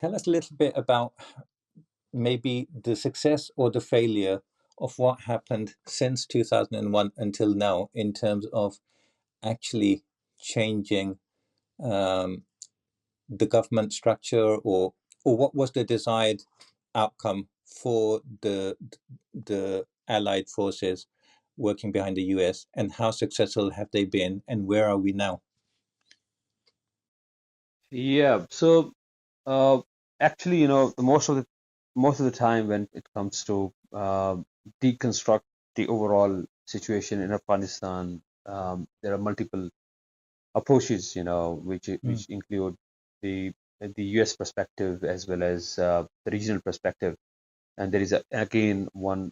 Tell us a little bit about maybe the success or the failure of what happened since 2001 until now in terms of actually changing um, the government structure, or what was the desired outcome for the allied forces working behind the US, and how successful have they been, and where are we now? Yeah, so uh, actually, most of the time when it comes to deconstruct the overall situation in Afghanistan, there are multiple approaches, which Mm. include the the U.S. perspective as well as the regional perspective, and there is again one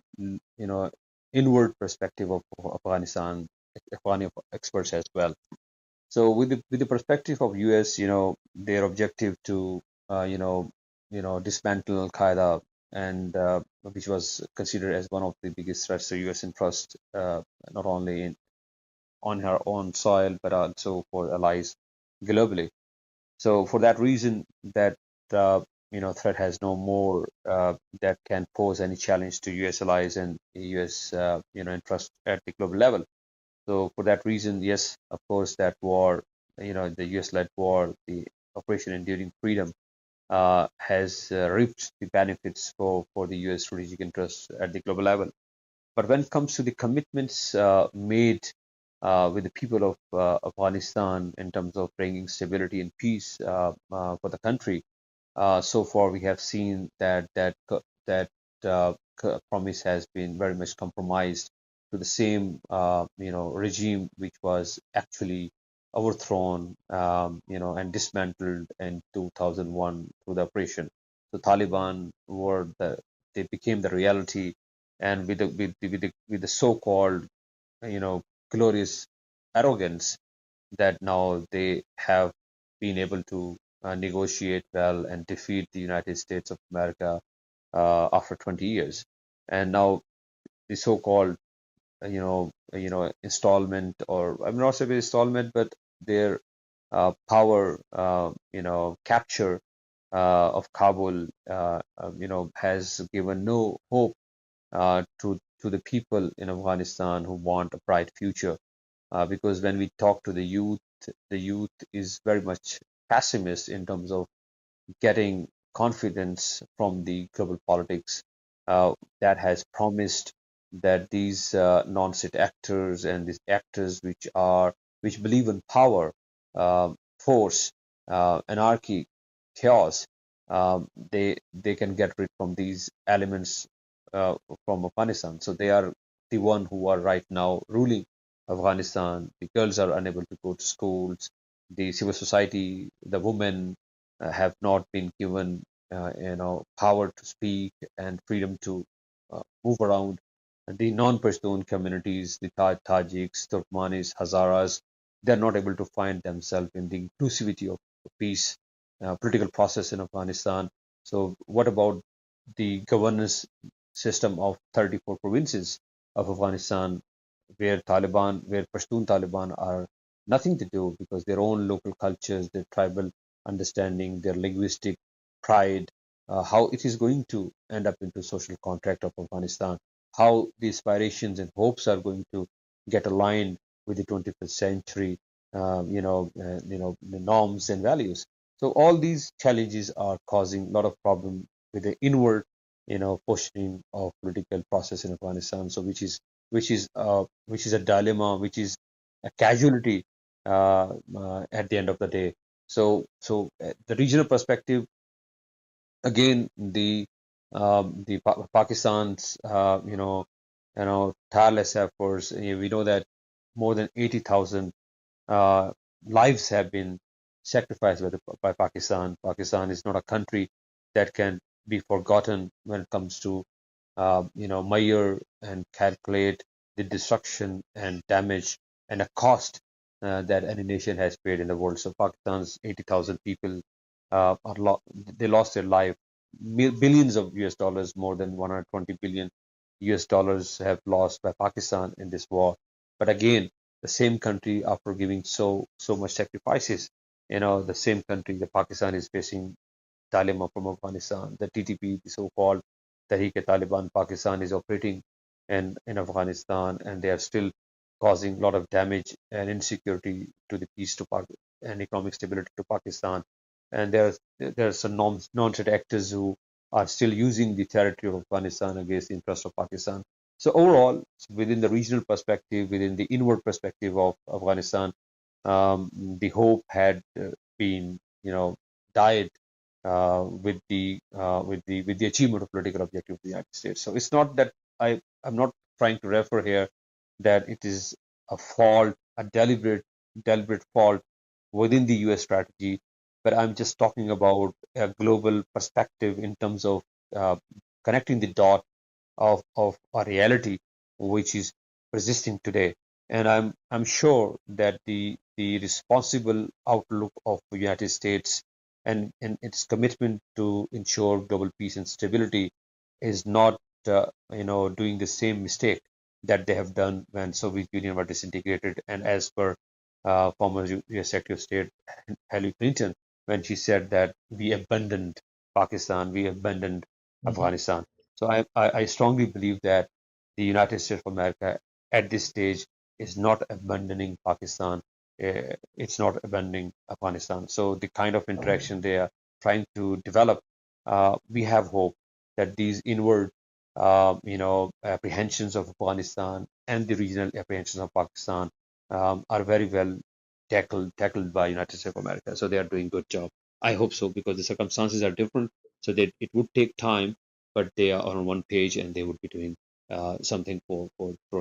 inward perspective of Afghanistan, Afghani experts as well. So with the perspective of US, their objective to dismantle Al Qaeda, and which was considered as one of the biggest threats to US interest, not only on her own soil but also for allies globally. So for that reason, that threat has no more that can pose any challenge to US allies and US interest at the global level. So for that reason, yes, of course, that war, the U.S.-led war, the Operation Enduring Freedom, has reaped the benefits for the U.S. strategic interests at the global level. But when it comes to the commitments made with the people of Afghanistan in terms of bringing stability and peace for the country, so far we have seen that promise has been very much compromised to the same regime which was actually overthrown and dismantled in 2001 through the operation. The Taliban they became the reality, and with the so-called glorious arrogance that now they have been able to negotiate well and defeat the United States of America after 20 years. And now the so-called, installment, or I'm not saying installment, but their power, capture of Kabul, has given no hope to the people in Afghanistan who want a bright future. Because when we talk to the youth is very much pessimist in terms of getting confidence from the global politics that has promised that these non-state actors and these actors which believe in power, force, anarchy, chaos, they can get rid from these elements uh, from Afghanistan. So they are the one who are right now ruling Afghanistan. The girls are unable to go to schools. The civil society, the women have not been given, power to speak and freedom to move around. The non-Pashtun communities, the Tajiks, Turkmanis, Hazaras, they're not able to find themselves in the inclusivity of peace, political process in Afghanistan. So, what about the governance system of 34 provinces of Afghanistan, where Pashtun Taliban are nothing to do because their own local cultures, their tribal understanding, their linguistic pride, how it is going to end up into social contract of Afghanistan, how the aspirations and hopes are going to get aligned with the 21st century, the norms and values. So all these challenges are causing a lot of problem with the inward, pushing of political process in Afghanistan. So which is a dilemma, which is a casualty at the end of the day. So the regional perspective, again, the Pakistan's tireless efforts. We know that more than 80,000 uh, lives have been sacrificed by Pakistan. Pakistan is not a country that can be forgotten when it comes to measure and calculate the destruction and damage and a cost that any nation has paid in the world. So Pakistan's 80,000 people they lost their life. Billions of US dollars, more than 120 billion US dollars have lost by Pakistan in this war. But again, the same country, after giving so much sacrifices, the same country, the Pakistan, is facing dilemma from Afghanistan. The TTP, the so-called Tehreek-e-Taliban Pakistan, is operating in Afghanistan, and they are still causing a lot of damage and insecurity to the peace to and economic stability to Pakistan. And there are some non-state actors who are still using the territory of Afghanistan against the interests of Pakistan. So overall, within the regional perspective, within the inward perspective of Afghanistan, the hope had been, died with the achievement of political objective of the United States. So it's not that I'm not trying to refer here that it is a fault, a deliberate fault within the U.S. strategy, but I'm just talking about a global perspective in terms of uh, connecting the dot of a reality which is persisting today. And I'm sure that the responsible outlook of the United States and its commitment to ensure global peace and stability is not doing the same mistake that they have done when Soviet Union were disintegrated. And as per former US Secretary of State Hillary Clinton, when she said that we abandoned Pakistan, we abandoned Hmm. Afghanistan. So I strongly believe that the United States of America at this stage is not abandoning Pakistan. It's not abandoning Afghanistan. So the kind of interaction they are trying to develop, we have hope that these inward, apprehensions of Afghanistan and the regional apprehensions of Pakistan are very well tackled by United States of America. So they are doing good job. I hope so because the circumstances are different. So that it would take time, but they are on one page and they would be doing something for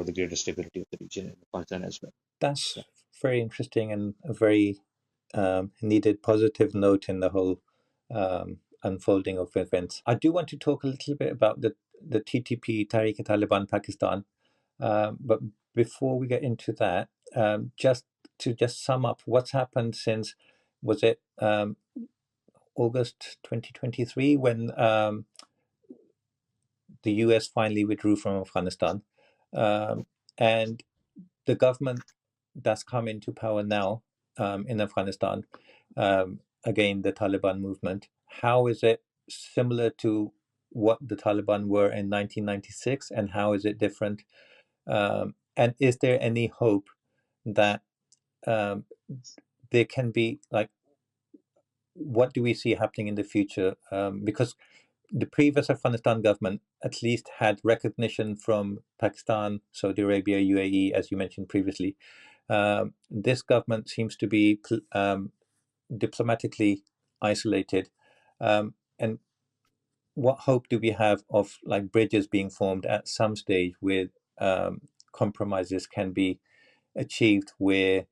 the greater stability of the region and Pakistan as well. That's So, very interesting and a very needed positive note in the whole unfolding of events. I do want to talk a little bit about the TTP, Tariq-e-Taliban Pakistan, but before we get into that, just sum up what's happened since, was it August 2023 when the US finally withdrew from Afghanistan, and the government that's come into power now in Afghanistan, again, the Taliban movement, how is it similar to what the Taliban were in 1996, and how is it different? And is there any hope that um, there can be, like, what do we see happening in the future? Because the previous Afghanistan government at least had recognition from Pakistan, Saudi Arabia, UAE, as you mentioned previously. This government seems to be diplomatically isolated. And what hope do we have of, like, bridges being formed at some stage where compromises can be achieved, where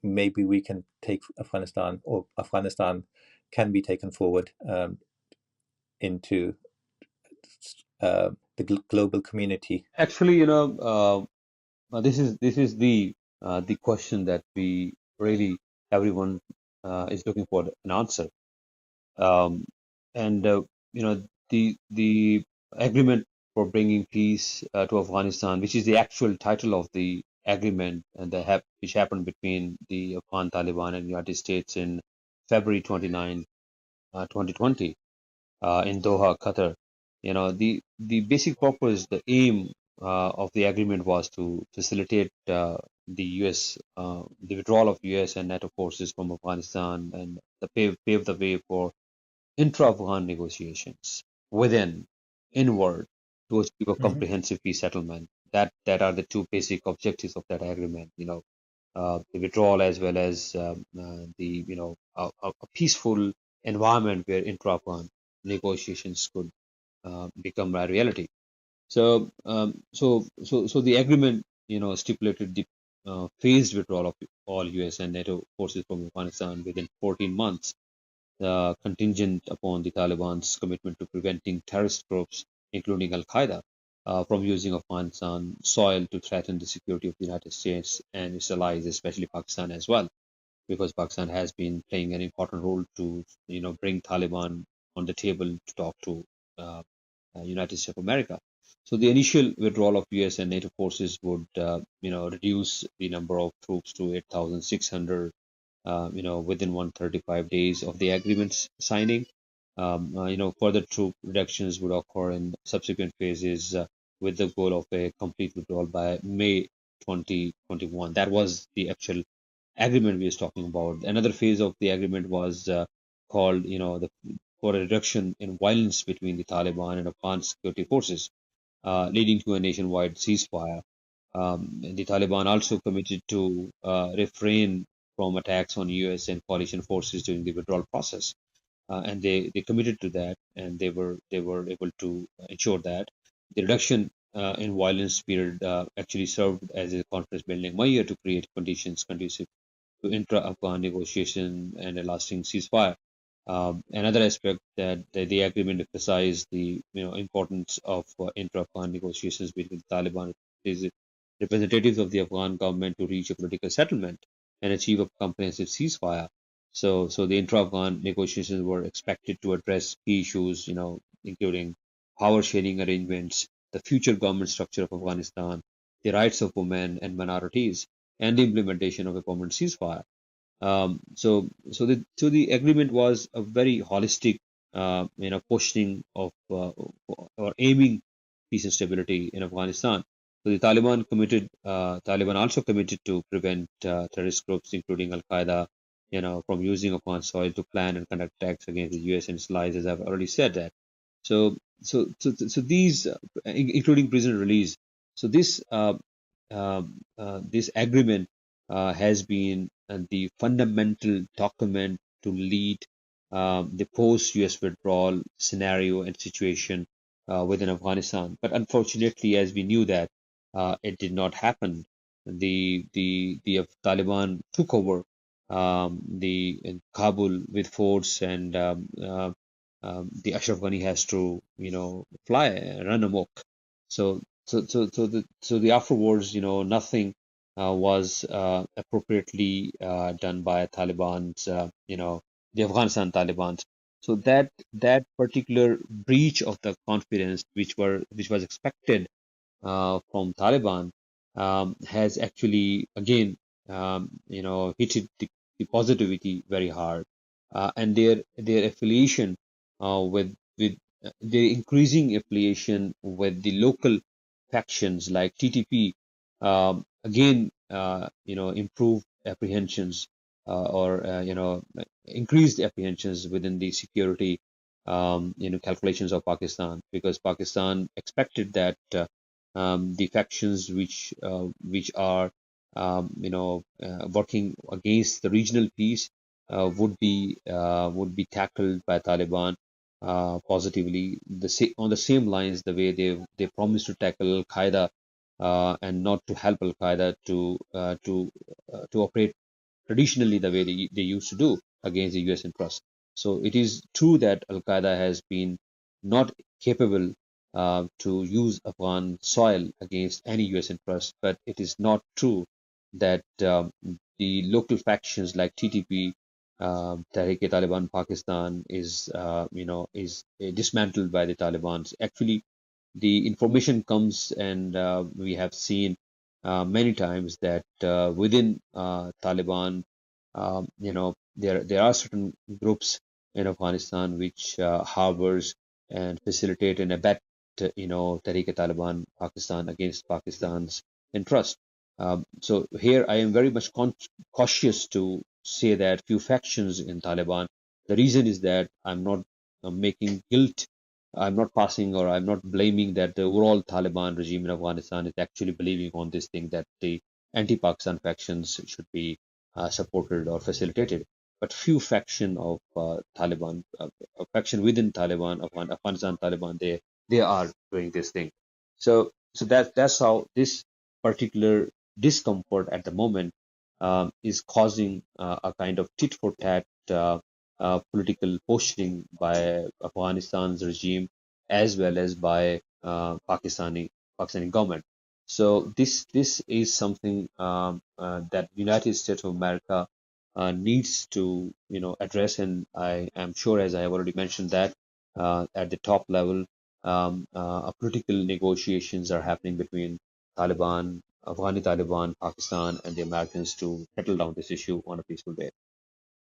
maybe we can take Afghanistan, or Afghanistan can be taken forward into the global community? actually, this is the question that we really everyone is looking for an answer. Um, and the agreement for bringing peace to Afghanistan, which is the actual title of the agreement, and which happened between the Afghan Taliban and United States in February 29, 2020, in Doha, Qatar. The basic purpose, the aim of the agreement was to facilitate the U.S. The withdrawal of U.S. and NATO forces from Afghanistan, and pave the way for intra-Afghan negotiations within, inward, to achieve a Hmm. comprehensive peace settlement. That are the two basic objectives of that agreement. The withdrawal as well as the a peaceful environment where intra-Afghan negotiations could become a reality. So the agreement stipulated the phased withdrawal of all U.S. and NATO forces from Afghanistan within 14 months, contingent upon the Taliban's commitment to preventing terrorist groups, including Al Qaeda, from using Afghanistan soil to threaten the security of the United States and its allies, especially Pakistan as well, because Pakistan has been playing an important role to bring Taliban on the table to talk to uh, United States of America. So the initial withdrawal of U.S. and NATO forces would reduce the number of troops to 8,600 within 135 days of the agreement's signing. further troop reductions would occur in subsequent phases with the goal of a complete withdrawal by May 2021. That was the actual agreement we was talking about. Another phase of the agreement was called, for a reduction in violence between the Taliban and Afghan security forces, leading to a nationwide ceasefire. The Taliban also committed to refrain from attacks on U.S. and coalition forces during the withdrawal process, and they committed to that, and they were able to ensure that the reduction in violence period actually served as a confidence building measure to create conditions conducive to intra-Afghan negotiation and a lasting ceasefire. Another aspect that the agreement emphasized the importance of intra-Afghan negotiations between the Taliban is representatives of the Afghan government to reach a political settlement and achieve a comprehensive ceasefire. So the intra-Afghan negotiations were expected to address key issues, including power sharing arrangements, the future government structure of Afghanistan, the rights of women and minorities, and the implementation of a permanent ceasefire. So the agreement was a very holistic, questioning of or aiming peace and stability in Afghanistan. So the Taliban also committed to prevent terrorist groups, including Al Qaeda, from using Afghan soil to plan and conduct attacks against the U.S. and its allies, as I've already said that. So these, including prisoner release. So this agreement has been the fundamental document to lead the post-US withdrawal scenario and situation within Afghanistan. But unfortunately, as we knew that it did not happen, the Taliban took over the in Kabul with force, and the Ashraf Ghani has to run amok. So the afterwards, nothing was appropriately done by Taliban's, the Afghanistan Taliban. So that particular breach of the confidence, which was expected from Taliban, has actually again, hit the positivity very hard, and their affiliation with their increasing affiliation with the local factions like TTP, again, improved apprehensions, or increased apprehensions within the security calculations of Pakistan, because Pakistan expected that the factions which are working against the regional peace would be tackled by Taliban positively, on the same lines the way they promised to tackle Al Qaeda, and not to help Al Qaeda to operate traditionally the way they used to do against the US interests. So it is true that Al Qaeda has been not capable to use Afghan soil against any US interest, but it is not true that the local factions like TTP, Tehrik-e-Taliban Pakistan, is dismantled by the Taliban. Actually, the information comes, and we have seen many times that within Taliban, there are certain groups in Afghanistan which harbors and facilitate and abet, Tehrik-e-Taliban Pakistan against Pakistan's interest. So here I am very much cautious to say that few factions in Taliban. The reason is that I'm not making guilt. I'm not passing, or I'm not blaming that the overall Taliban regime in Afghanistan is actually believing on this thing that the anti-Pakistan factions should be supported or facilitated. But few faction of Taliban, a faction within Taliban, Afghanistan Taliban, they are doing this thing. So that's how this particular discomfort at the moment is causing a kind of tit for tat political posturing by Afghanistan's regime, as well as by Pakistani government. So this is something that United States of America needs to address, and I am sure, as I have already mentioned, that at the top level, political negotiations are happening between Taliban, Afghani Taliban, Pakistan, and the Americans to settle down this issue on a peaceful way.